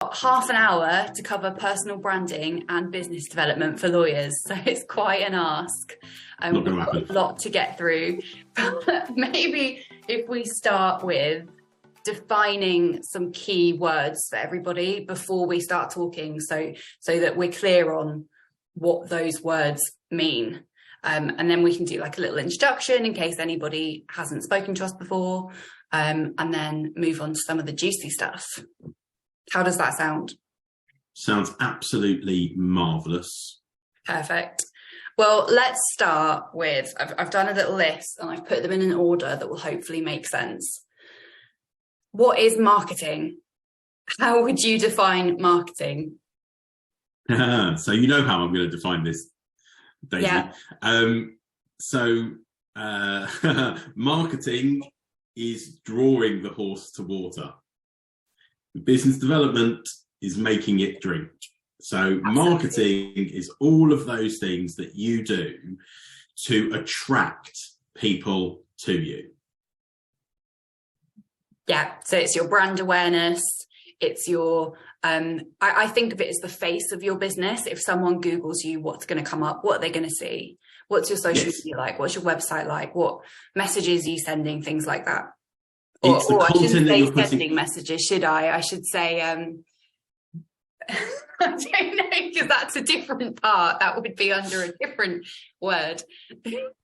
got half an hour to cover personal branding and business development for lawyers. So it's quite an ask. We've got a lot to get through. Maybe if we start with defining some key words for everybody before we start talking, so that we're clear on what those words mean. And then we can do like a little introduction in case anybody hasn't spoken to us before, and then move on to some of the juicy stuff. How does that sound? Sounds absolutely marvellous. Perfect. Well, let's start with, I've done a little list and I've put them in an order that will hopefully make sense. What is marketing? How would you define marketing? So you know how I'm going to define this, Daisy. Yeah. Marketing is drawing the horse to water. Business development is making it drink. So marketing is all of those things that you do to attract people to you. Yeah. So it's your brand awareness. It's your, I think of it as the face of your business. If someone Googles you, what's going to come up? What are they going to see? What's your social media like? What's your website like? What messages are you sending? Things like that. Or I shouldn't say sending messages, should I? I should say, I don't know, because that's a different part. That would be under a different word.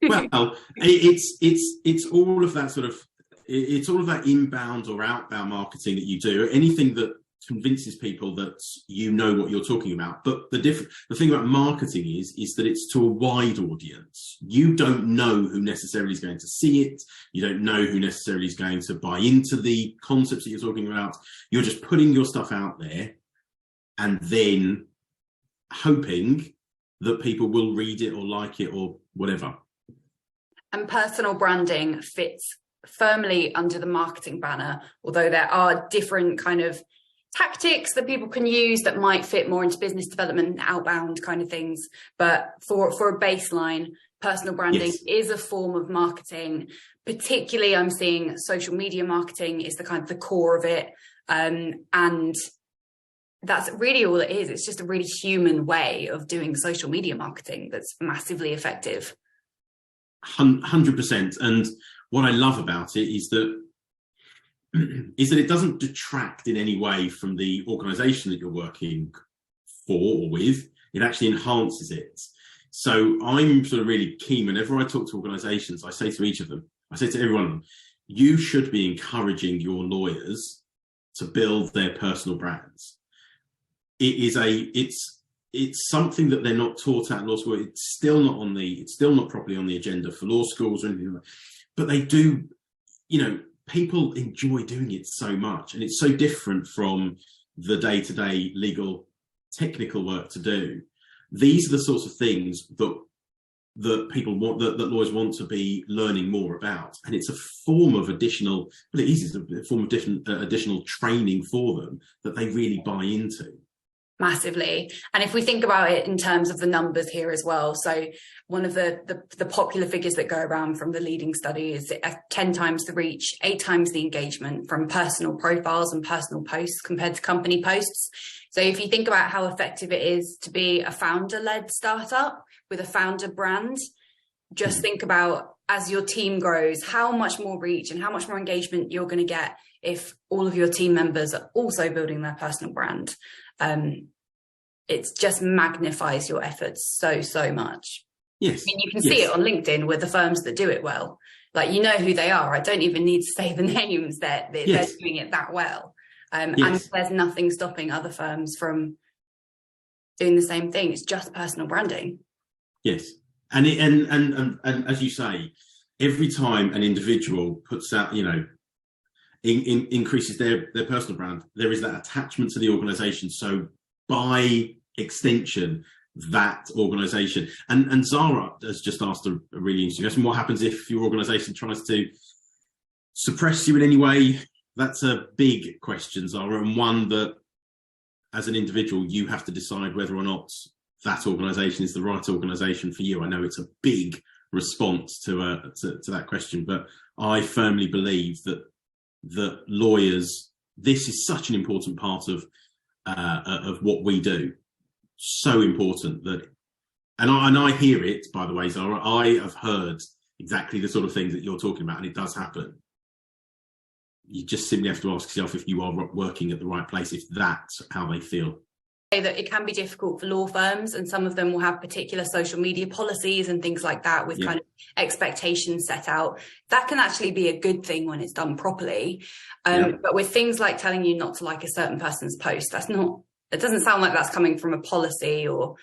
Well, it's all of that sort of, it's all of that inbound or outbound marketing that you do, anything that convinces people that you know what you're talking about. But the thing about marketing is that it's to a wide audience. You don't know who necessarily is going to see it. You don't know who necessarily is going to buy into the concepts that you're talking about. You're just putting your stuff out there and then hoping that people will read it or like it or whatever. And personal branding fits firmly under the marketing banner, although there are different kind of tactics that people can use that might fit more into business development, outbound kind of things. But for a baseline, personal branding is a form of marketing. Particularly, I'm seeing social media marketing is the kind of the core of it. And that's really all it is. It's just a really human way of doing social media marketing that's massively effective. 100%. And what I love about it is that it doesn't detract in any way from the organisation that you're working for or with. It actually enhances it. So I'm sort of really keen, whenever I talk to organisations, I say to each of them, I say to every one of them, you should be encouraging your lawyers to build their personal brands. It's something that they're not taught at law school. It's still not properly on the agenda for law schools or anything like that. But they do, people enjoy doing it so much, and it's so different from the day-to-day legal technical work to do. These are the sorts of things that people want, that lawyers want to be learning more about, and it's a form of additional training for them that they really buy into. Massively. And if we think about it in terms of the numbers here as well, so one of the popular figures that go around from the leading study is 10 times the reach, 8 times the engagement from personal profiles and personal posts compared to company posts. So if you think about how effective it is to be a founder-led startup with a founder brand, just think about, as your team grows, how much more reach and how much more engagement you're going to get if all of your team members are also building their personal brand. It just magnifies your efforts so much. Yes. I mean, you can see it on LinkedIn with the firms that do it well. Like, you know who they are. I don't even need to say the names. They're doing it that well. And there's nothing stopping other firms from doing the same thing. It's just personal branding. Yes. And as you say, every time an individual puts out, increases their personal brand, there is that attachment to the organisation. So by extension, that organisation, and Zara has just asked a really interesting question: what happens if your organisation tries to suppress you in any way? That's a big question, Zara, and one that, as an individual, you have to decide whether or not that organisation is the right organisation for you. I know it's a big response to that question, but I firmly believe that lawyers, this is such an important part of of what we do. So important that, and I hear it, by the way, Zara, I have heard exactly the sort of things that you're talking about, and it does happen. You just simply have to ask yourself if you are working at the right place, if that's how they feel. That it can be difficult for law firms, and some of them will have particular social media policies and things like that with kind of expectations set out. That can actually be a good thing when it's done properly. But with things like telling you not to like a certain person's post, that's not, it doesn't sound like that's coming from a policy, or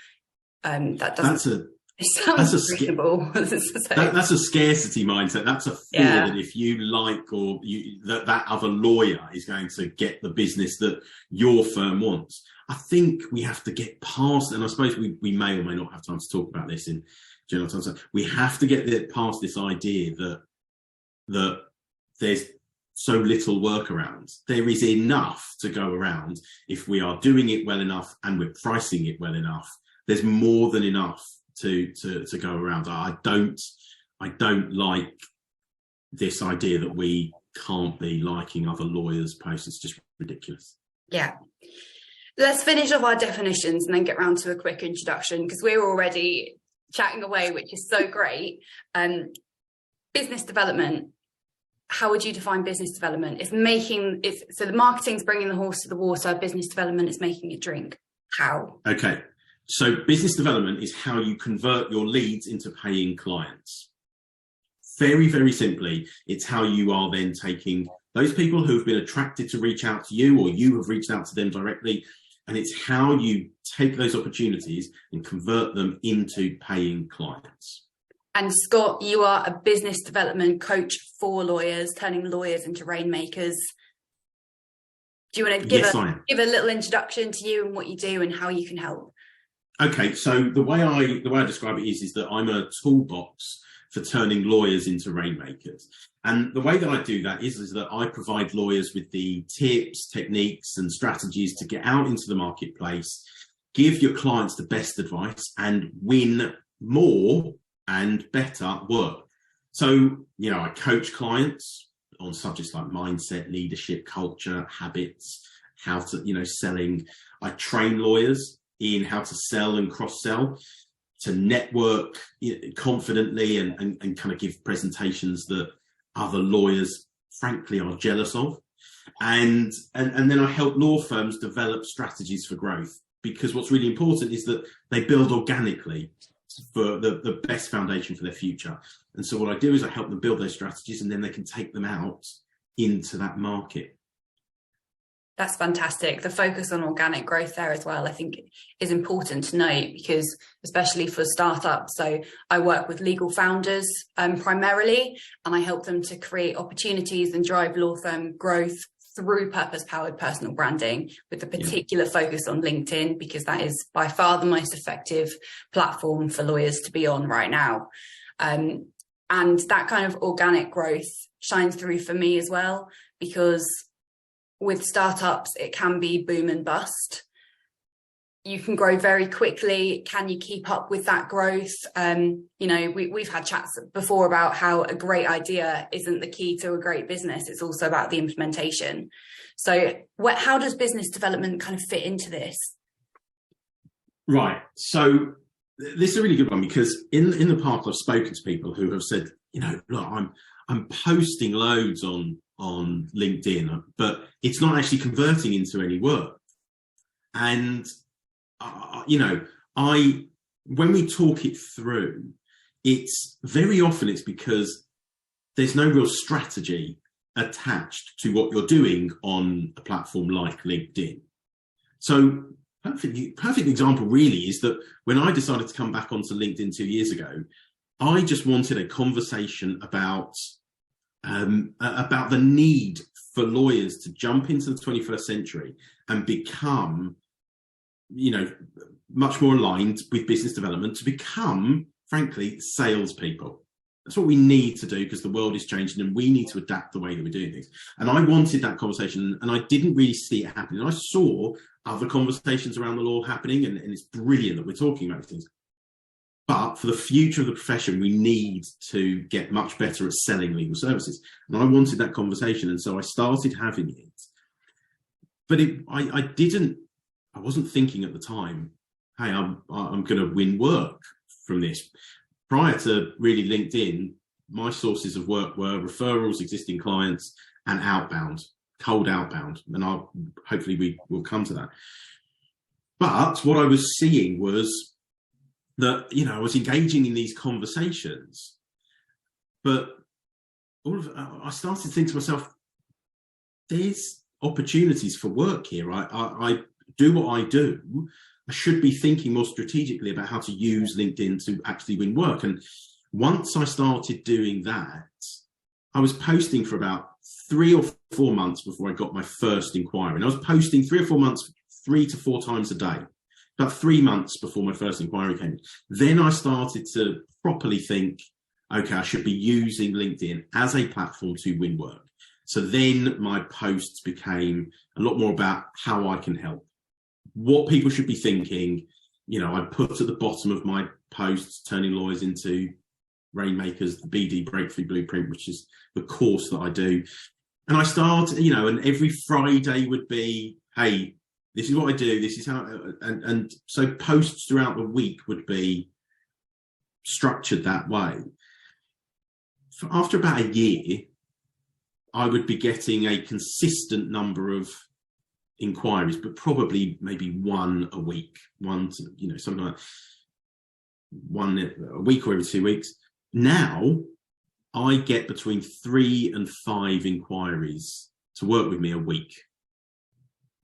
that doesn't. It sounds reasonable. That's a scarcity mindset. That's a fear that if you like, or that other lawyer is going to get the business that your firm wants. I think we have to get past, and I suppose we may or may not have time to talk about this in general terms. We have to get past this idea that there's so little workarounds. There is enough to go around if we are doing it well enough and we're pricing it well enough. There's more than enough to go around. I don't like this idea that we can't be liking other lawyers' posts. It's just ridiculous. Yeah. Let's finish off our definitions and then get round to a quick introduction, because we're already chatting away, which is so great. Business development. How would you define business development? So the marketing's bringing the horse to the water. Business development is making it drink. How? Okay. So business development is how you convert your leads into paying clients. Very, very simply, it's how you are then taking those people who've been attracted to reach out to you, or you have reached out to them directly, and it's how you take those opportunities and convert them into paying clients. And Scott, you are a business development coach for lawyers, turning lawyers into rainmakers. Do you want to give a little introduction to you and what you do and how you can help? Okay, so the way I describe it is that I'm a toolbox for turning lawyers into rainmakers. And the way that I do that is that I provide lawyers with the tips, techniques, and strategies to get out into the marketplace, give your clients the best advice, and win more and better work. So, I coach clients on subjects like mindset, leadership, culture, habits, how to, selling. I train lawyers in how to sell and cross-sell, to network confidently and kind of give presentations that other lawyers, frankly, are jealous of. And then I help law firms develop strategies for growth, because what's really important is that they build organically for the best foundation for their future. And so what I do is I help them build those strategies, and then they can take them out into that market. That's fantastic. The focus on organic growth there as well, I think, is important to note, because especially for startups. So I work with legal founders primarily, and I help them to create opportunities and drive law firm growth through purpose-powered personal branding, with a particular focus on LinkedIn, because that is by far the most effective platform for lawyers to be on right now. And that kind of organic growth shines through for me as well, because with startups, it can be boom and bust. You can grow very quickly. Can you keep up with that growth? We've had chats before about how a great idea isn't the key to a great business. It's also about the implementation. So how does business development kind of fit into this? Right. So this is a really good one, because in the past, I've spoken to people who have said, look, I'm posting loads on LinkedIn, but it's not actually converting into any work. And, when we talk it through, it's very often it's because there's no real strategy attached to what you're doing on a platform like LinkedIn. So perfect example really is that when I decided to come back onto LinkedIn 2 years ago, I just wanted a conversation about the need for lawyers to jump into the 21st century and become, much more aligned with business development, to become, frankly, salespeople. That's what we need to do, because the world is changing and we need to adapt the way that we're doing things. And I wanted that conversation, and I didn't really see it happening. I saw other conversations around the law happening, and it's brilliant that we're talking about things. But for the future of the profession, we need to get much better at selling legal services. And I wanted that conversation, and so I started having it. But I didn't I wasn't thinking at the time, hey, I'm going to win work from this. Prior to really LinkedIn, my sources of work were referrals, existing clients, and outbound, cold outbound. And hopefully we will come to that. But what I was seeing was that, I was engaging in these conversations, but I started to think to myself, there's opportunities for work here. I do what I do. I should be thinking more strategically about how to use LinkedIn to actually win work. And once I started doing that, I was posting for about 3 or 4 months before I got my first inquiry. And I was posting 3 or 4 months, 3 to 4 times a day, about 3 months before my first inquiry came. Then I started to properly think, okay, I should be using LinkedIn as a platform to win work. So then my posts became a lot more about how I can help, what people should be thinking. I put at the bottom of my posts, turning lawyers into rainmakers, the BD Breakthrough Blueprint, which is the course that I do. And I start, and every Friday would be, hey, this is what I do. This is how, and so posts throughout the week would be structured that way. After about a year, I would be getting a consistent number of inquiries, but probably maybe one a week, something like one a week or every 2 weeks. Now I get between 3 and 5 inquiries to work with me a week.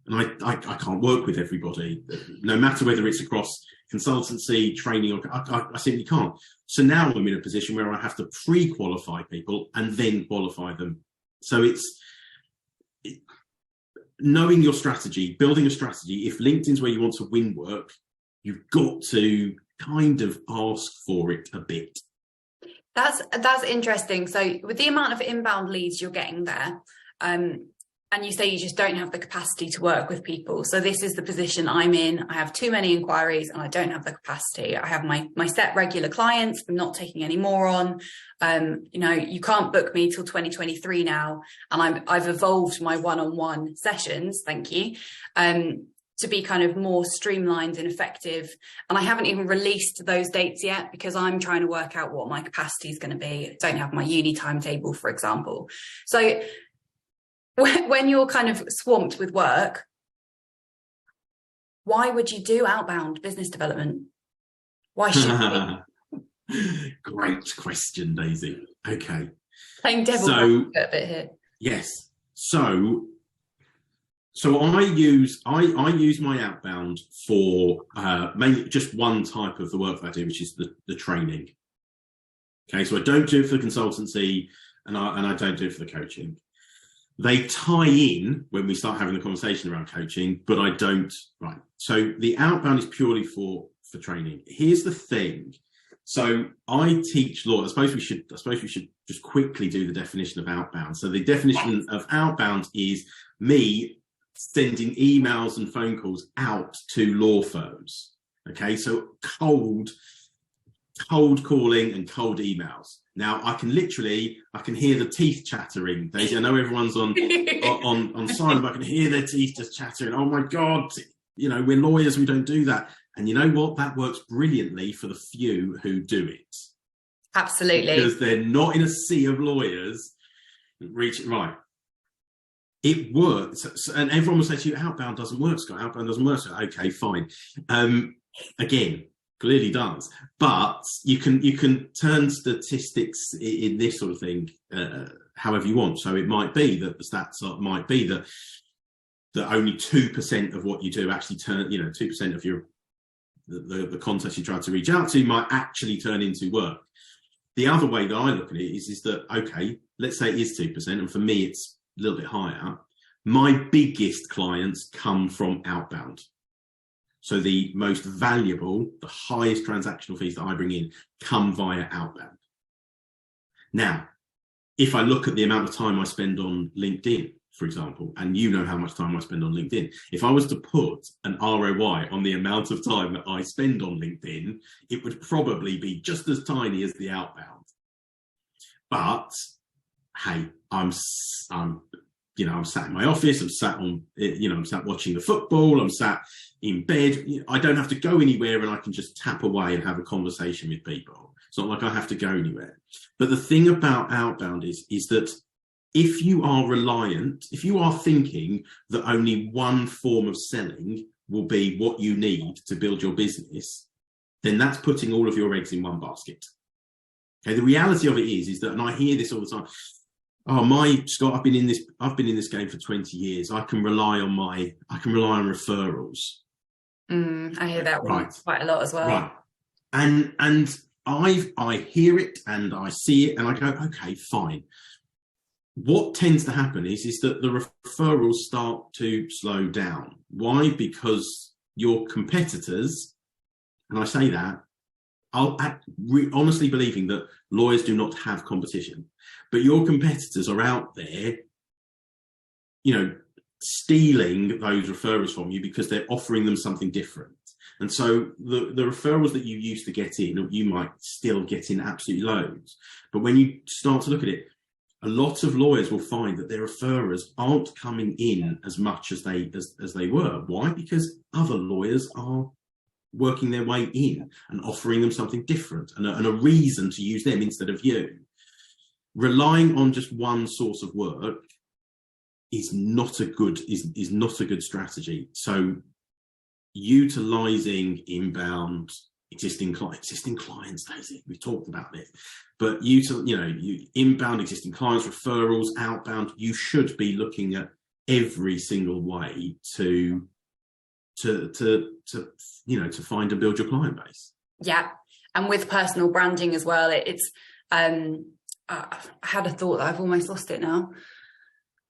And I can't work with everybody, no matter whether it's across consultancy, training, or I simply can't. So now I'm in a position where I have to pre-qualify people and then qualify them. So it's knowing your strategy, building a strategy. If LinkedIn's where you want to win work, you've got to kind of ask for it a bit. That's interesting. So with the amount of inbound leads you're getting there, and you say you just don't have the capacity to work with people. So this is the position I'm in. I have too many inquiries and I don't have the capacity. I have my set regular clients. I'm not taking any more on. You can't book me till 2023 now. And I've evolved my one-on-one sessions. Thank you. To be kind of more streamlined and effective. And I haven't even released those dates yet because I'm trying to work out what my capacity is going to be. I don't have my uni timetable, for example. So when you're kind of swamped with work, why would you do outbound business development? Why should we? Great question, Daisy. Okay. Playing devil's advocate a bit here. Yes. So I use my outbound for mainly just one type of the work that I do, which is the training. Okay, so I don't do it for the consultancy and I don't do it for the coaching. They tie in when we start having the conversation around coaching, but I don't. Right. So the outbound is purely for training. Here's the thing. So I teach law. I suppose we should just quickly do the definition of outbound. So the definition of outbound is me sending emails and phone calls out to law firms. Okay. So cold calling and cold emails. Now I can hear the teeth chattering. Daisy, I know everyone's on silent, but I can hear their teeth just chattering. Oh my God, we're lawyers, we don't do that. And you know what? That works brilliantly for the few who do it. Absolutely. Because they're not in a sea of lawyers. Right. It works. And everyone will say to you, outbound doesn't work, Scott. Outbound doesn't work. Okay, fine. Again, clearly does, but you can turn statistics in this sort of thing however you want. So it might be that the stats might be that only 2% of what you do actually turn, 2% of your the contacts you try to reach out to might actually turn into work. The other way that I look at it is that, okay, let's say it is 2%, and for me it's a little bit higher. My biggest clients come from outbound. So the most valuable, the highest transactional fees that I bring in come via outbound. Now, if I look at the amount of time I spend on LinkedIn, for example, and you know how much time I spend on LinkedIn, if I was to put an ROI on the amount of time that I spend on LinkedIn, it would probably be just as tiny as the outbound. But hey, I'm I'm sat in my office, I'm sat on, I'm sat watching the football, I'm sat in bed. I don't have to go anywhere, and I can just tap away and have a conversation with people. It's not like I have to go anywhere. But the thing about outbound is that if you are thinking that only one form of selling will be what you need to build your business, then that's putting all of your eggs in one basket. Okay, the reality of it is that, and I hear this all the time, oh, Scott, I've been in this game for 20 years. I can rely on referrals. I hear that one quite a lot as well. Right. And I hear it and I see it and I go, okay, fine. What tends to happen is that the referrals start to slow down. Why? Because your competitors, and I say that, honestly believing that lawyers do not have competition, but your competitors are out there, stealing those referrals from you because they're offering them something different. And so the referrals that you used to get in, you might still get in absolutely loads. But when you start to look at it, a lot of lawyers will find that their referrers aren't coming in as much as they were. Why? Because other lawyers are working their way in and offering them something different and a reason to use them instead of you. Relying on just one source of work is not a good strategy. So utilizing inbound existing clients, Daisy, we've talked about this, but you inbound existing clients, referrals, outbound, you should be looking at every single way to find and build your client base. Yeah. And with personal branding as well, it's I had a thought that I've almost lost it now.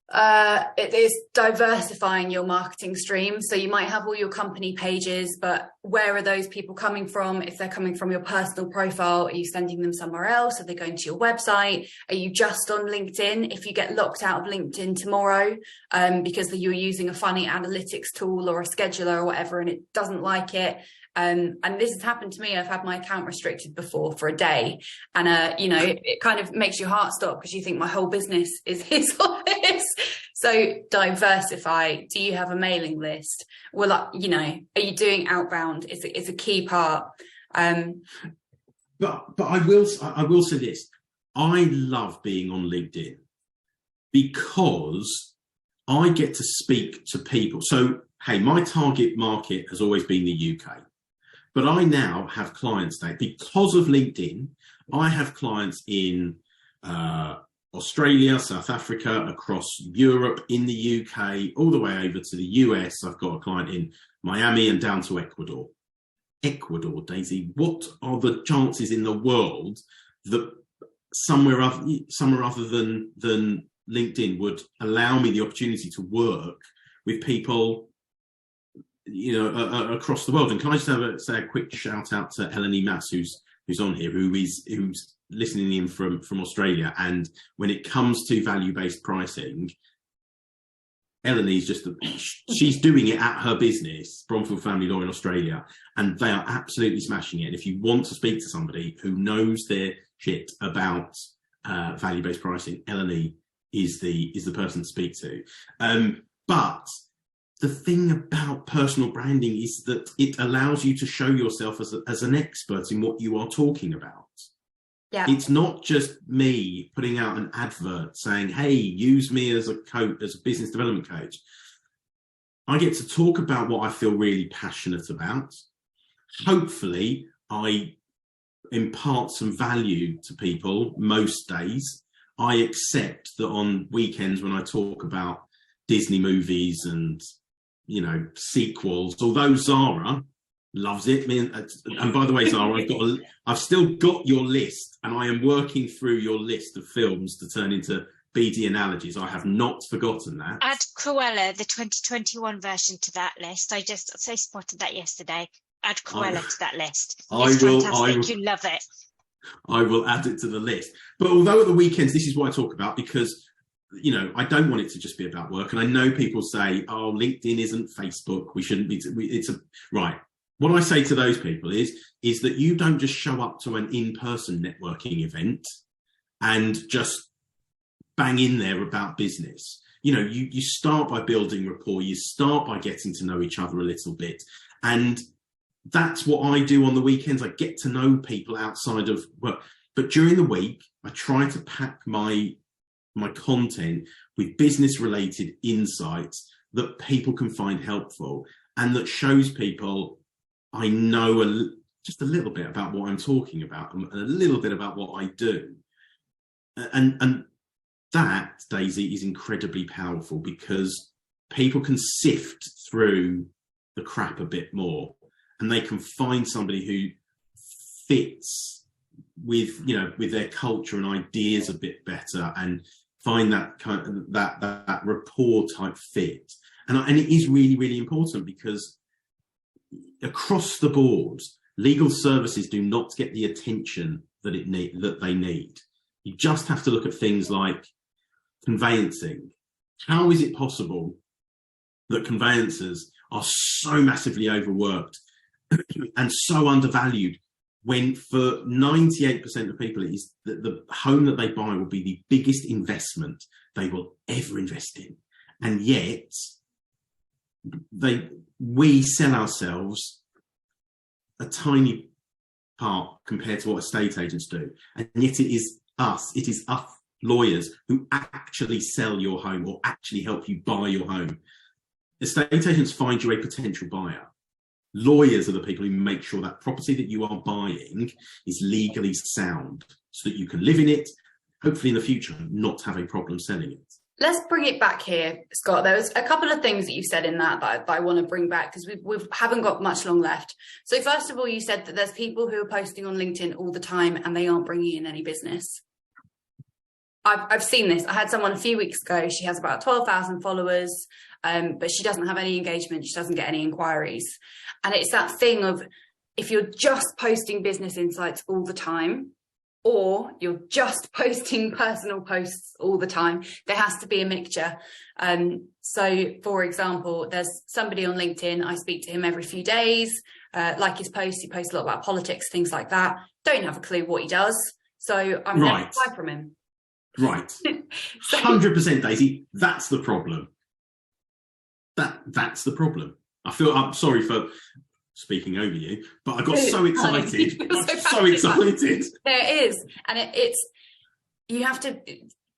It is diversifying your marketing stream. So you might have all your company pages, but where are those people coming from? If they're coming from your personal profile, are you sending them somewhere else? Are they going to your website? Are you just on LinkedIn? If you get locked out of LinkedIn tomorrow because you're using a funny analytics tool or a scheduler or whatever, and it doesn't like it, and this has happened to me. I've had my account restricted before for a day, and it kind of makes your heart stop because you think my whole business is his office. So diversify. Do you have a mailing list? Well, are you doing outbound? It's a key part. But I will say this: I love being on LinkedIn because I get to speak to people. So hey, my target market has always been the UK. But I now have clients there because of LinkedIn. I have clients in Australia, South Africa, across Europe, in the UK, all the way over to the US. I've got a client in Miami and down to Ecuador. Ecuador, Daisy, what are the chances in the world that somewhere other than LinkedIn would allow me the opportunity to work with people across the world? And can I just say a quick shout out to Eleni Mass, who's on here, who's listening in from Australia. And when it comes to value-based pricing, Eleni's she's doing it at her business, Bromfield Family Law in Australia, and they are absolutely smashing it. And if you want to speak to somebody who knows their shit about value-based pricing, Eleni is the person to speak to. But the thing about personal branding is that it allows you to show yourself as an expert in what you are talking about. Yeah. It's not just me putting out an advert saying, hey, use me as a coach, as a business development coach. I get to talk about what I feel really passionate about. Hopefully, I impart some value to people most days. I accept that on weekends when I talk about Disney movies and sequels, although Zara loves it. And by the way, Zara, I've still got your list, and I am working through your list of films to turn into BD analogies. I have not forgotten that. Add Cruella, the 2021 version, to that list. I spotted that yesterday. Add Cruella to that list. It's fantastic. You love it. I will add it to the list. But although at the weekends, this is what I talk about, because I don't want it to just be about work. And I know people say, oh, LinkedIn isn't Facebook. We shouldn't be. Right. What I say to those people is that you don't just show up to an in-person networking event and just bang in there about business. you start by building rapport, you start by getting to know each other a little bit. And that's what I do on the weekends. I get to know people outside of work. But during the week, I try to pack my content with business-related insights that people can find helpful, and that shows people I know just a little bit about what I'm talking about and a little bit about what I do. And that, Daisy, is incredibly powerful, because people can sift through the crap a bit more, and they can find somebody who fits with their culture and ideas a bit better, and find that kind of that rapport type fit. And it is really, really important, because across the board, legal services do not get the attention that they need. You just have to look at things like conveyancing. How is it possible that conveyancers are so massively overworked and so undervalued, when for 98% of people it is the home that they buy will be the biggest investment they will ever invest in? And yet we sell ourselves a tiny part compared to what estate agents do. And yet it is us lawyers who actually sell your home, or actually help you buy your home. Estate agents find you a potential buyer. Lawyers are the people who make sure that property that you are buying is legally sound, so that you can live in it, hopefully in the future, not have a problem selling it. Let's bring it back here, Scott. There was a couple of things that you said in that I want to bring back, because we haven't got much long left. So first of all, you said that there's people who are posting on LinkedIn all the time and they aren't bringing in any business. I've seen this. I had someone a few weeks ago. She has about 12,000 followers, but she doesn't have any engagement. She doesn't get any inquiries. And it's that thing of, if you're just posting business insights all the time, or you're just posting personal posts all the time, there has to be a mixture. So, for example, there's somebody on LinkedIn, I speak to him every few days, like his posts, he posts a lot about politics, things like that. Don't have a clue what he does. So I'm going to buy from him. Right. 100%, Daisy. That's the problem. That's the problem. I'm sorry for speaking over you, but I got so excited. so excited. There it is. And it's, you have to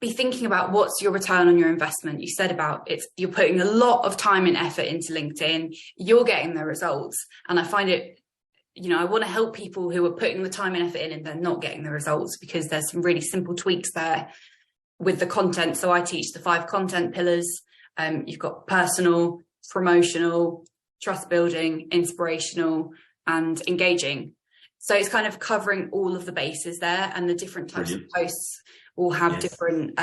be thinking about what's your return on your investment. You said about you're putting a lot of time and effort into LinkedIn, you're getting the results. And I find it, I want to help people who are putting the time and effort in and they're not getting the results, because there's some really simple tweaks there with the content. So I teach the 5 content pillars. You've got personal, promotional, trust building, inspirational, and engaging. So it's kind of covering all of the bases there, and the different types of posts will have different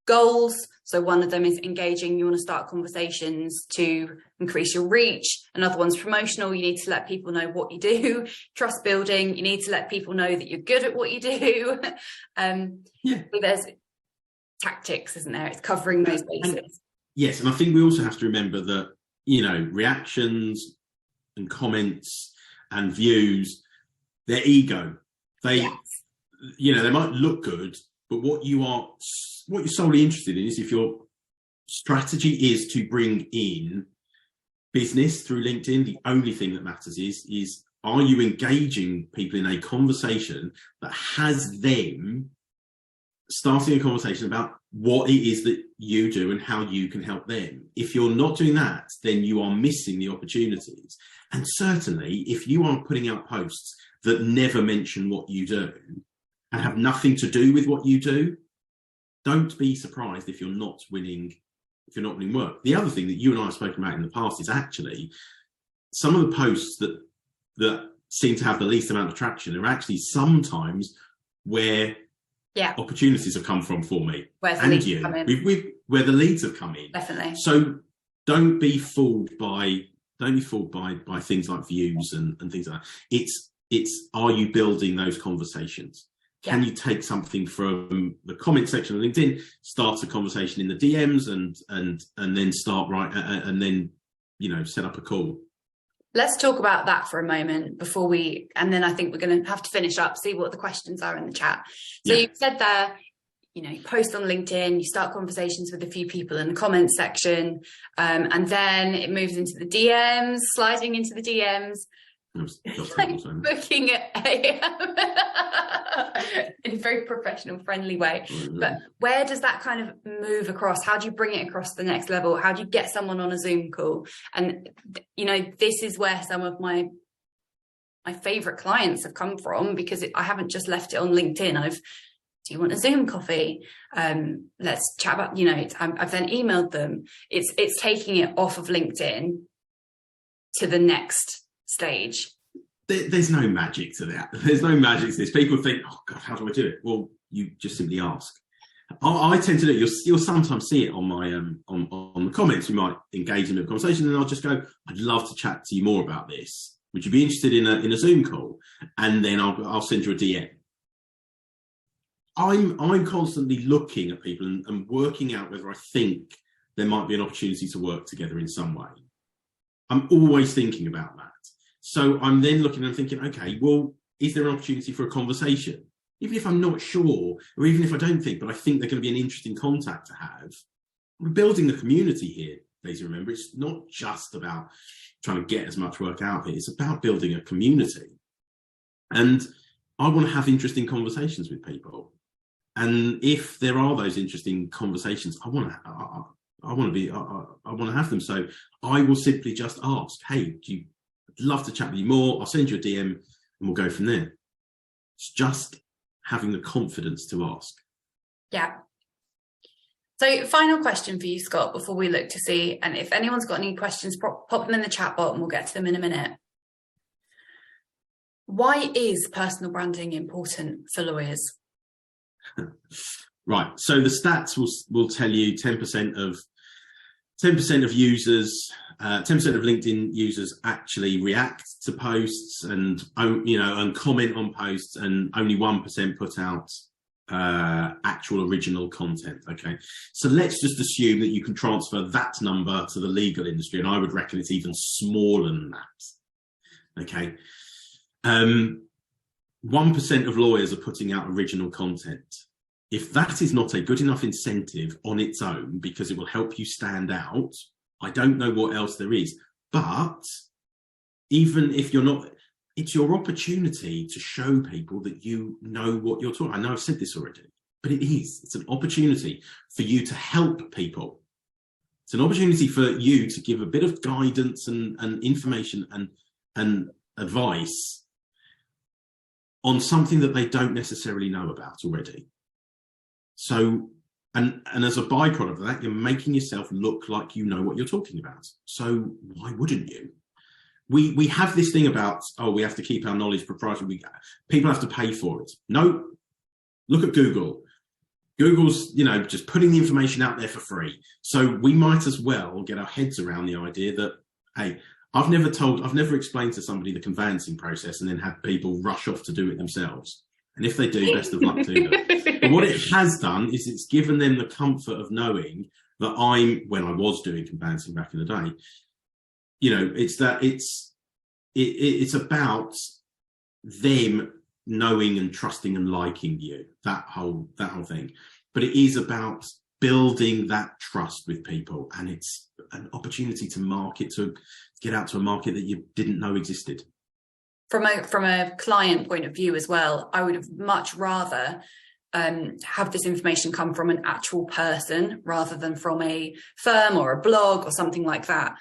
goals. So one of them is engaging. You want to start conversations to increase your reach. Another one's promotional. You need to let people know what you do. Trust building. You need to let people know that you're good at what you do. There's tactics, isn't there? It's covering those bases. Yes, and I think we also have to remember that, reactions and comments and views, they're ego. They might look good, but what you're solely interested in is, if your strategy is to bring in business through LinkedIn, the only thing that matters is are you engaging people in a conversation that has them starting a conversation about what it is that you do and how you can help them. If you're not doing that, then you are missing the opportunities. And certainly, if you are putting out posts that never mention what you do and have nothing to do with what you do, don't be surprised if you're not winning work. The other thing that you and I have spoken about in the past is actually some of the posts that seem to have the least amount of traction are actually sometimes where opportunities have come from for me and you, where the leads have come in. Definitely. So don't be fooled by things like views and things like that. It's are you building those conversations? Can you take something from the comment section of LinkedIn, start a conversation in the DMs, and then start and then set up a call? Let's talk about that for a moment and then I think we're going to have to finish up, see what the questions are in the chat. So you said there, you post on LinkedIn, you start conversations with a few people in the comments section, and then it moves into the DMs, sliding into the DMs. Like booking in a very professional, friendly way. But where does that kind of move across? How do you bring it across the next level? How do you get someone on a Zoom call? And this is where some of my favorite clients have come from, because I haven't just left it on LinkedIn. Do you want a Zoom coffee? Let's chat about, I've then emailed them. It's taking it off of LinkedIn to the next stage. There's no magic to that. There's no magic to this. People think, oh God, how do I do it? Well, you just simply ask. I tend to do it. You'll sometimes see it on my on the comments. You might engage in a conversation, and I'll just go, I'd love to chat to you more about this. Would you be interested in a Zoom call? And then I'll send you a DM. I'm constantly looking at people and working out whether I think there might be an opportunity to work together in some way. I'm always thinking about that. So I'm then looking and thinking, okay, well, is there an opportunity for a conversation? Even if I'm not sure, or even if I don't think, but I think they're going to be an interesting contact to have. We're building a community here, please remember. It's not just about trying to get as much work out of it. It's about building a community. And I want to have interesting conversations with people. And if there are those interesting conversations, I want to have them. So I will simply just ask, hey, I'd love to chat with you more. I'll send you a DM and we'll go from there. It's just having the confidence to ask. Yeah. So final question for you, Scott, before we look to see, and if anyone's got any questions, pop them in the chat box and we'll get to them in a minute. Why is personal branding important for lawyers? Right. So the stats will tell you 10% of users, 10% of LinkedIn users actually react to posts and comment on posts, and only 1% put out actual original content. Okay, so let's just assume that you can transfer that number to the legal industry, and I would reckon it's even smaller than that. Okay, 1% of lawyers are putting out original content. If that is not a good enough incentive on its own, because it will help you stand out, I don't know what else there is. But even if you're not, it's your opportunity to show people that you know what you're talking. I know I've said this already, but it's an opportunity for you to help people. It's an opportunity for you to give a bit of guidance and information and advice on something that they don't necessarily know about already. So, and as a byproduct of that, you're making yourself look like you know what you're talking about. So why wouldn't you? We have this thing about, we have to keep our knowledge proprietary. People have to pay for it. No, look at Google. Google's, just putting the information out there for free. So we might as well get our heads around the idea that, hey, I've never explained to somebody the conveyancing process and then had people rush off to do it themselves. And if they do, best of luck to them. But what it has done is it's given them the comfort of knowing that when I was doing conveyancing back in the day, it's about them knowing and trusting and liking you, that whole thing. But it is about building that trust with people, and it's an opportunity to get out to a market that you didn't know existed. From a client point of view as well, I would have much rather have this information come from an actual person rather than from a firm or a blog or something like that.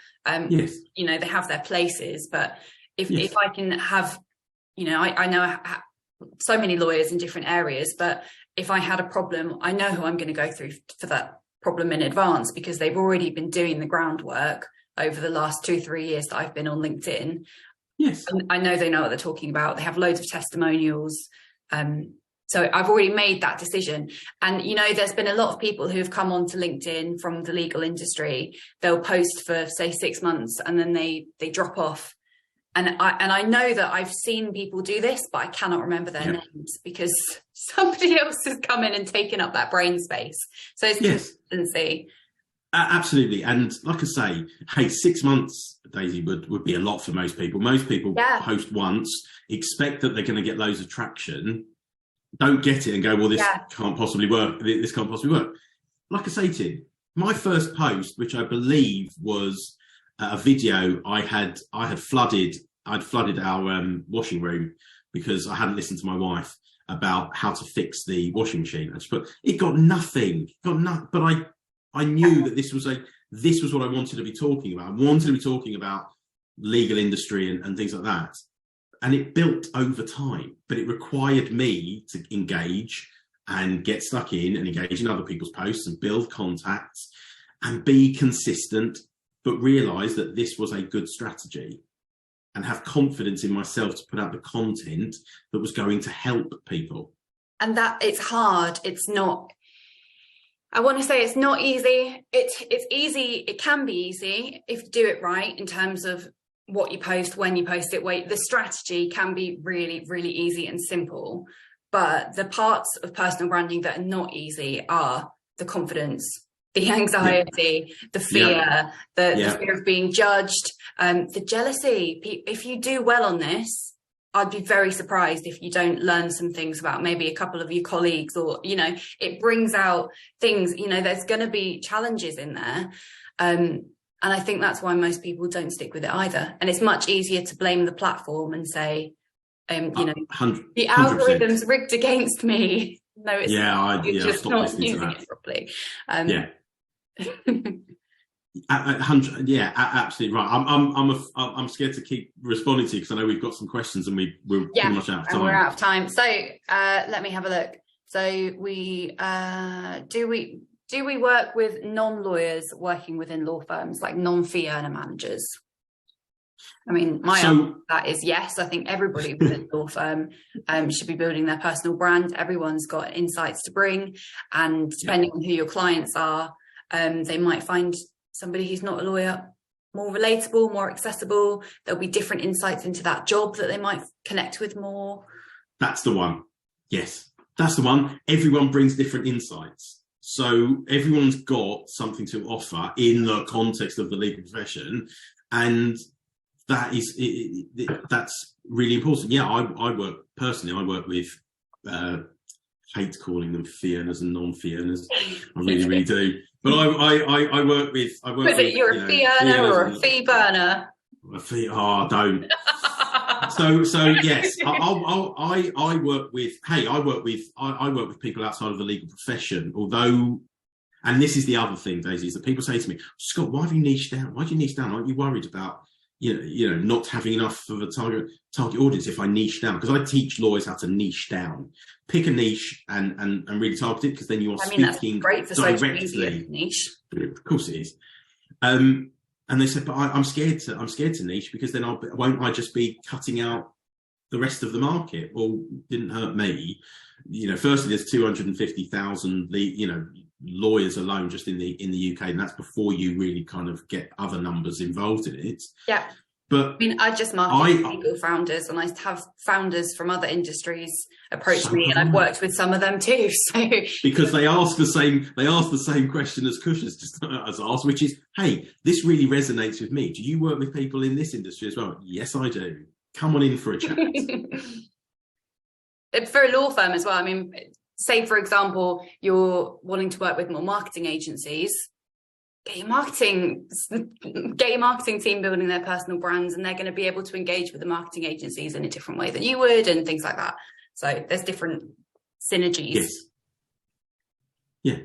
Yes. They have their places, but if I can have, I know so many lawyers in different areas, but if I had a problem, I know who I'm going to go through for that problem in advance, because they've already been doing the groundwork over the last 2-3 years that I've been on LinkedIn. Yes. I know they know what they're talking about. They have loads of testimonials. So I've already made that decision. And, there's been a lot of people who have come onto LinkedIn from the legal industry. They'll post for, say, 6 months and then they drop off. And I know that I've seen people do this, but I cannot remember their names because somebody else has come in and taken up that brain space. So it's consistency. Absolutely. And like I say, hey, 6 months, Daisy, would be a lot for most people. Most people post once, expect that they're going to get loads of traction, don't get it and go, well, this can't possibly work. This can't possibly work. Like I say to you, my first post, which I believe was a video I'd flooded our washing room because I hadn't listened to my wife about how to fix the washing machine. It got nothing. But I knew that this was what I wanted to be talking about. I wanted to be talking about legal industry and things like that. And it built over time, but it required me to engage and get stuck in and engage in other people's posts and build contacts and be consistent, but realize that this was a good strategy and have confidence in myself to put out the content that was going to help people. And that it's hard. It's not, I want to say it's not easy. It's easy. It can be easy if you do it right in terms of what you post, when you post it, the strategy can be really, really easy and simple. But the parts of personal branding that are not easy are the confidence, the anxiety, the fear, the fear of being judged, the jealousy. If you do well on this, I'd be very surprised if you don't learn some things about maybe a couple of your colleagues, or, it brings out things, there's going to be challenges in there. And I think that's why most people don't stick with it either. And it's much easier to blame the platform and say, the algorithm's rigged against me. No, it's you're just not using it properly. Absolutely right. I'm scared to keep responding to you because I know we've got some questions and we're pretty much out of time. And we're out of time. So let me have a look. So we do we work with non-lawyers working within law firms, like non-fee earner managers? I mean, my answer to that is yes. I think everybody within a law firm should be building their personal brand. Everyone's got insights to bring, and depending on who your clients are, they might find somebody who's not a lawyer more relatable, more accessible. There'll be different insights into that job that they might connect with more. That's the one. Yes, that's the one. Everyone brings different insights. So everyone's got something to offer in the context of the legal profession. And that's really important. Yeah, I work with, hate calling them fee earners and non-fee earners. I really, really do. But I work with. You're a fee earner or a fee burner? A fee. Oh, don't. So yes, I work with people outside of the legal profession. Although, and this is the other thing, Daisy, is that people say to me, Scott, why have you niched down? Why do you niche down? Aren't you worried about not having enough of a target audience if I niche down? Because I teach lawyers how to niche down. Pick a niche and really target it, because then you are speaking great for directly. Niche. Of course it is. And they said, but I'm scared to niche, because then won't I just be cutting out the rest of the market? Well, didn't hurt me. Firstly, there's 250,000 lawyers alone just in the UK, and that's before you really kind of get other numbers involved in it. Yeah. But I mean, I just market legal founders, and I have founders from other industries approach me, and I've worked with some of them too. So because they ask the same question as Kush has just asked, which is, hey, this really resonates with me. Do you work with people in this industry as well? Yes, I do. Come on in for a chat. For a law firm as well. I mean, say for example, you're wanting to work with more marketing agencies. Get your marketing team building their personal brands, and they're going to be able to engage with the marketing agencies in a different way than you would, and things like that. So there's different synergies. Yes.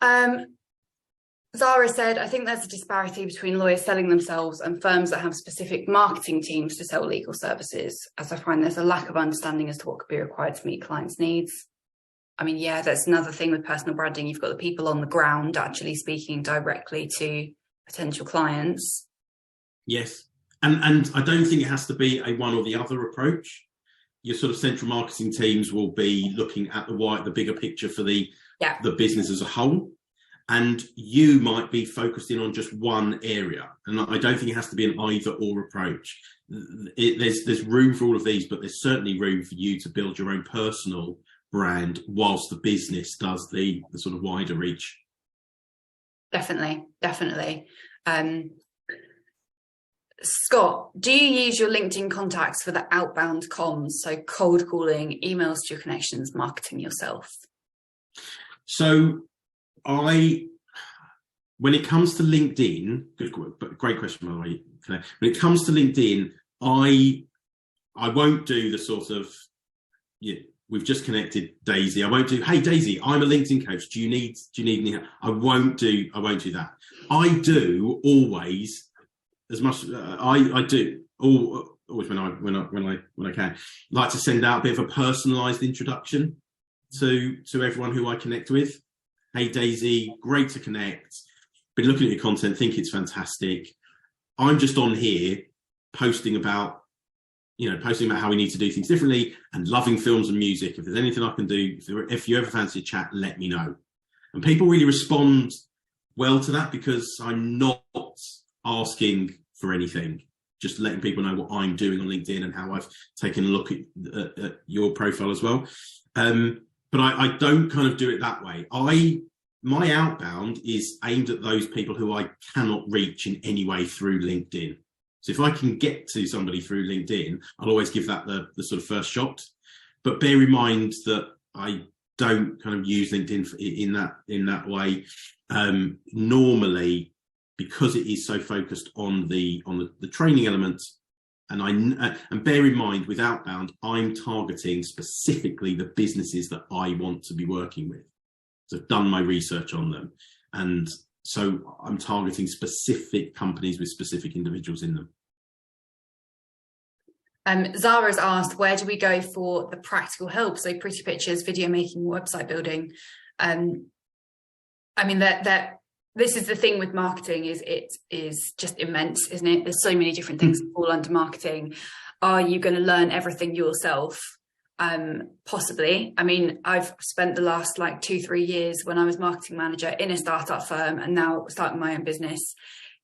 Yeah. Zara said, I think there's a disparity between lawyers selling themselves and firms that have specific marketing teams to sell legal services, as I find there's a lack of understanding as to what could be required to meet clients' needs. I mean, yeah, that's another thing with personal branding. You've got the people on the ground actually speaking directly to potential clients. Yes. And I don't think it has to be a one or the other approach. Your sort of central marketing teams will be looking at the bigger picture for the business as a whole. And you might be focused in on just one area. And I don't think it has to be an either or approach. There's room for all of these, but there's certainly room for you to build your own personal brand whilst the business does the sort of wider reach. Definitely. Scott, do you use your LinkedIn contacts for the outbound comms, so cold calling, emails to your connections, marketing yourself? So when it comes to LinkedIn, great question, by the way. When it comes to LinkedIn, I won't do the sort of, we've just connected, Daisy. I won't do, hey Daisy, I'm a LinkedIn coach. Do you need any help? I won't do that. I do always, as much I do always when I can, like to send out a bit of a personalised introduction to everyone who I connect with. Hey Daisy, great to connect. Been looking at your content, think it's fantastic. I'm just on here posting about how we need to do things differently and loving films and music. If there's anything I can do, if you ever fancy a chat, let me know. And people really respond well to that, because I'm not asking for anything, just letting people know what I'm doing on LinkedIn and how I've taken a look at your profile as well. But I don't kind of do it that way. My outbound is aimed at those people who I cannot reach in any way through LinkedIn. So if I can get to somebody through LinkedIn, I'll always give that the sort of first shot. But bear in mind that I don't kind of use LinkedIn in that way. Normally, because it is so focused on the training element, and bear in mind, with outbound, I'm targeting specifically the businesses that I want to be working with. So I've done my research on them, and so I'm targeting specific companies with specific individuals in them. Zara's asked, where do we go for the practical help? So pretty pictures, video making, website building. I mean, this is the thing with marketing, is it is just immense, isn't it? There's so many different things that fall under marketing. Are you going to learn everything yourself? Possibly. I mean, I've spent the last 2-3 years when I was marketing manager in a startup firm, and now starting my own business,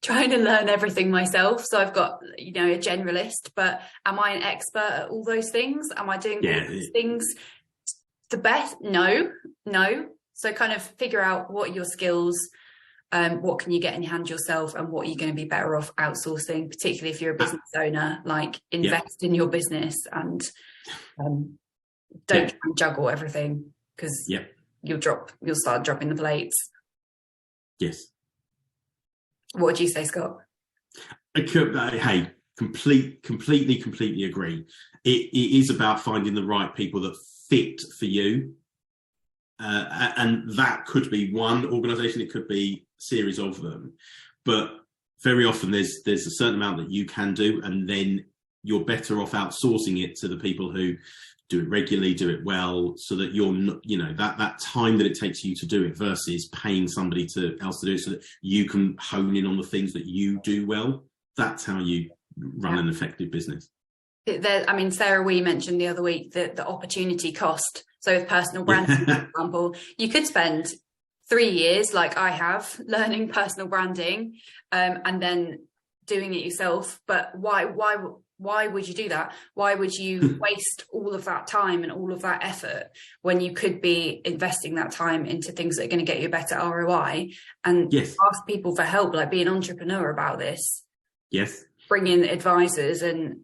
trying to learn everything myself. So I've got, a generalist, but am I an expert at all those things? Am I doing all those things the best? No. So kind of figure out what are your skills, what can you get in your hand yourself, and what are you going to be better off outsourcing, particularly if you're a business owner. Invest in your business, and don't try and juggle everything, because you'll start dropping the plates. Yes. What would you say, Scott? Hey, completely agree. It is about finding the right people that fit for you. And that could be one organisation, it could be a series of them. But very often there's a certain amount that you can do, and then you're better off outsourcing it to the people who do it regularly, do it well, so that you're not, that time that it takes you to do it versus paying somebody else to do it, so that you can hone in on the things that you do well. That's how you run an effective business. Sarah Wee mentioned the other week that the opportunity cost. So with personal branding, for example, you could spend 3 years, like I have, learning personal branding, and then doing it yourself. But why would you do that? Why would you waste all of that time and all of that effort when you could be investing that time into things that are going to get you a better ROI? And ask people for help, be an entrepreneur about this. Yes. Bring in advisors, and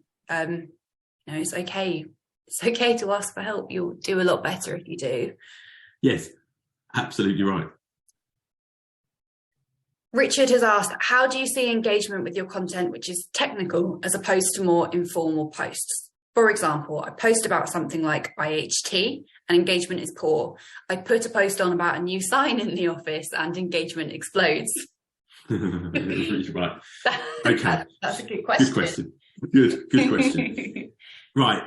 it's okay. It's okay to ask for help. You'll do a lot better if you do. Yes, absolutely right. Richard has asked, how do you see engagement with your content, which is technical, as opposed to more informal posts? For example, I post about something like IHT and engagement is poor. I put a post on about a new sign in the office and engagement explodes. Right. Okay. That's a good question. Good question. Good question. Right.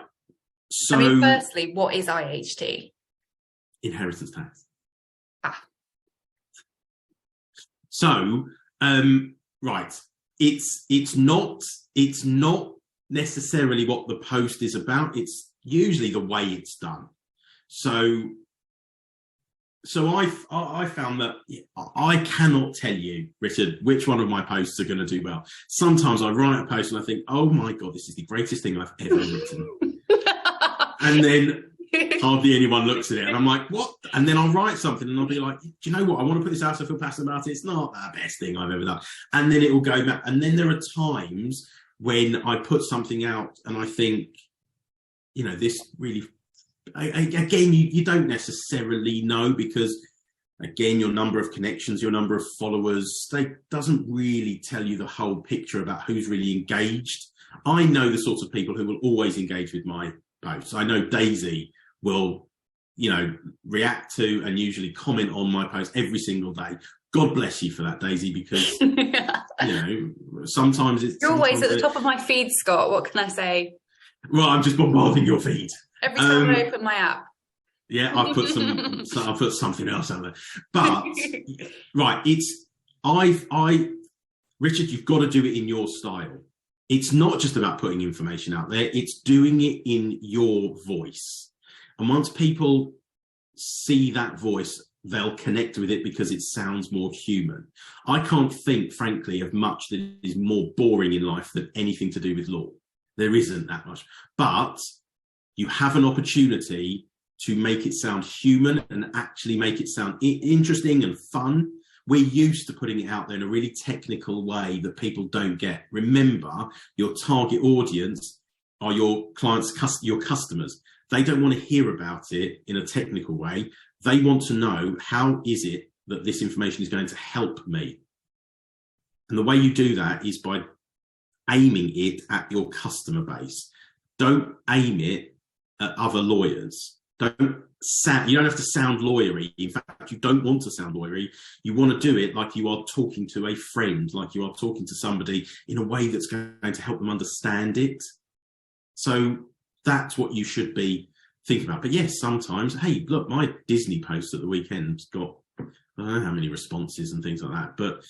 So, firstly, what is IHT? Inheritance tax. So, right. It's not necessarily what the post is about. It's usually the way it's done. So I found that I cannot tell you, Richard, which one of my posts are going to do well. Sometimes I write a post and I think, oh my God, this is the greatest thing I've ever written. And then hardly anyone looks at it. And I'm like, what? And then I'll write something and I'll be like, do you know what? I want to put this out so I feel passionate about it. It's not the best thing I've ever done. And then it will go back. And then there are times when I put something out and I think, this really, again, you don't necessarily know, because again, your number of connections, your number of followers, they doesn't really tell you the whole picture about who's really engaged. I know the sorts of people who will always engage with my posts. I know Daisy will, react to and usually comment on my posts every single day. God bless you for that, Daisy, because, sometimes it's... You're always at the top of my feed, Scott. What can I say? Well, I'm just bombarding your feed. Every time I open my app. Yeah, I've put something else out there. But, right, Richard, you've got to do it in your style. It's not just about putting information out there, it's doing it in your voice. And once people see that voice, they'll connect with it because it sounds more human. I can't think, frankly, of much that is more boring in life than anything to do with law. There isn't that much. But you have an opportunity to make it sound human and actually make it sound interesting and fun. We're used to putting it out there in a really technical way that people don't get. Remember, your target audience are your clients, your customers. They don't want to hear about it in a technical way. They want to know, how is it that this information is going to help me? And the way you do that is by aiming it at your customer base. Don't aim it at other lawyers. You don't have to sound lawyery. In fact, you don't want to sound lawyery. You want to do it like you are talking to a friend, like you are talking to somebody in a way that's going to help them understand it. So that's what you should be thinking about. But yes, sometimes, hey, look, my Disney post at the weekend got, I don't know how many responses and things like that. But,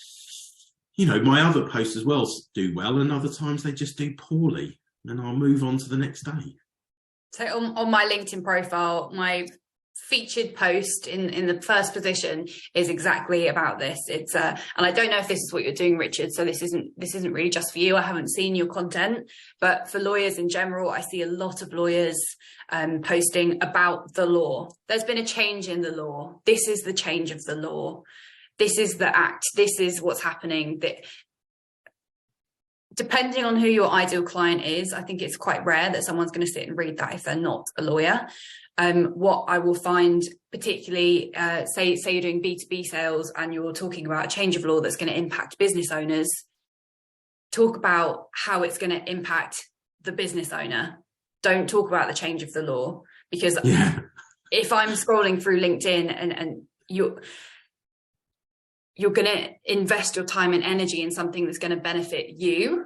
my other posts as well do well, and other times they just do poorly, and I'll move on to the next day. So on my LinkedIn profile, my featured post in the first position is exactly about this. It's and I don't know if this is what you're doing, Richard, so this isn't really just for you. I haven't seen your content, but for lawyers in general, I see a lot of lawyers posting about the law. There's been a change in the law. This is the change of the law. This is the act. This is what's happening. Depending on who your ideal client is, I think it's quite rare that someone's going to sit and read that if they're not a lawyer. What I will find, particularly, say you're doing B2B sales and you're talking about a change of law that's going to impact business owners, talk about how it's going to impact the business owner. Don't talk about the change of the law, because if I'm scrolling through LinkedIn and you're going to invest your time and energy in something that's going to benefit you.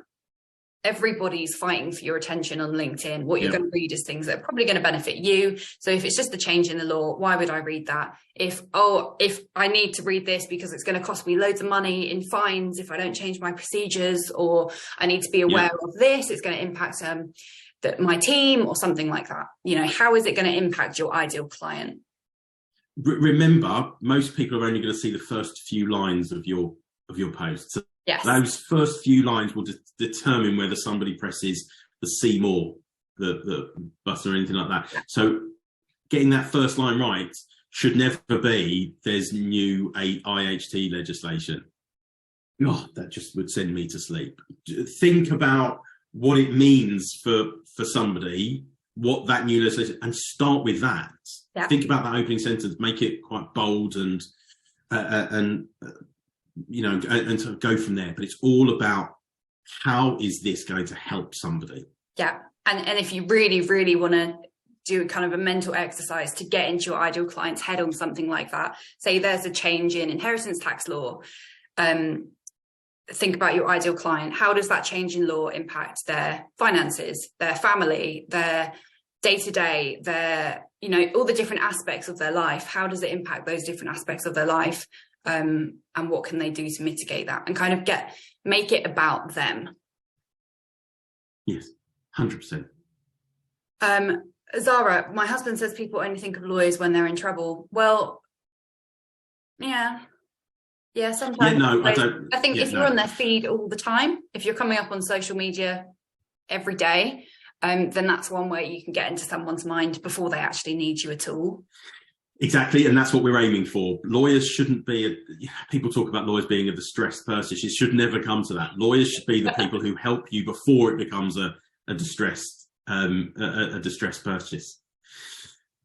Everybody's fighting for your attention on LinkedIn. What you're going to read is things that are probably going to benefit you. So if it's just a change in the law, why would I read that? If I need to read this because it's going to cost me loads of money in fines if I don't change my procedures, or I need to be aware of this, it's going to impact my team or something like that. How is it going to impact your ideal client? Remember, most people are only going to see the first few lines of your post. So those first few lines will determine whether somebody presses the see more, the button or anything like that. So getting that first line right should never be, there's new IHT legislation. God, that just would send me to sleep. Think about what it means for somebody, what that new legislation, and start with that. Think about that opening sentence, make it quite bold and to go from there. But it's all about, how is this going to help somebody? Yeah. And if you really, really want to do kind of a mental exercise to get into your ideal client's head on something like that, say there's a change in inheritance tax law, think about your ideal client. How does that change in law impact their finances, their family, their day-to-day, their, all the different aspects of their life? How does it impact those different aspects of their life? And what can they do to mitigate that, and kind of make it about them? Yes, 100%. Zara, my husband says people only think of lawyers when they're in trouble. Well, sometimes. I don't. I think if you're on their feed all the time, if you're coming up on social media every day, then that's one way you can get into someone's mind before they actually need you at all. Exactly, and that's what we're aiming for. Lawyers shouldn't be, people talk about lawyers being a distressed purchase. It should never come to that. Lawyers should be the people who help you before it becomes a distressed purchase.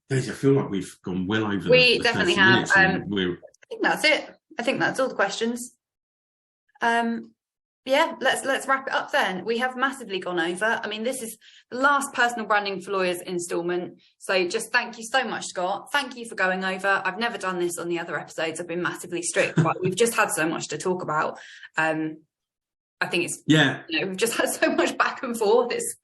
Daisy, I feel like we've gone well over. We definitely have. I think that's it. I think that's all the questions. Yeah, let's wrap it up then. We have massively gone over. I mean, this is the last Personal Branding for Lawyers installment. So just thank you so much, Scott. Thank you for going over. I've never done this on the other episodes. I've been massively strict, but we've just had so much to talk about. I think it's, we've just had so much back and forth. It's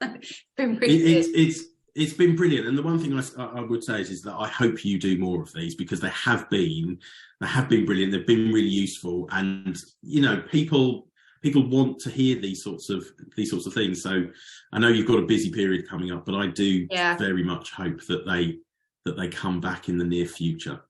been really It's been brilliant. And the one thing I would say is that I hope you do more of these, because they have been brilliant. They've been really useful. And, people want to hear these sorts of things. So I know you've got a busy period coming up, but I do very much hope that they come back in the near future.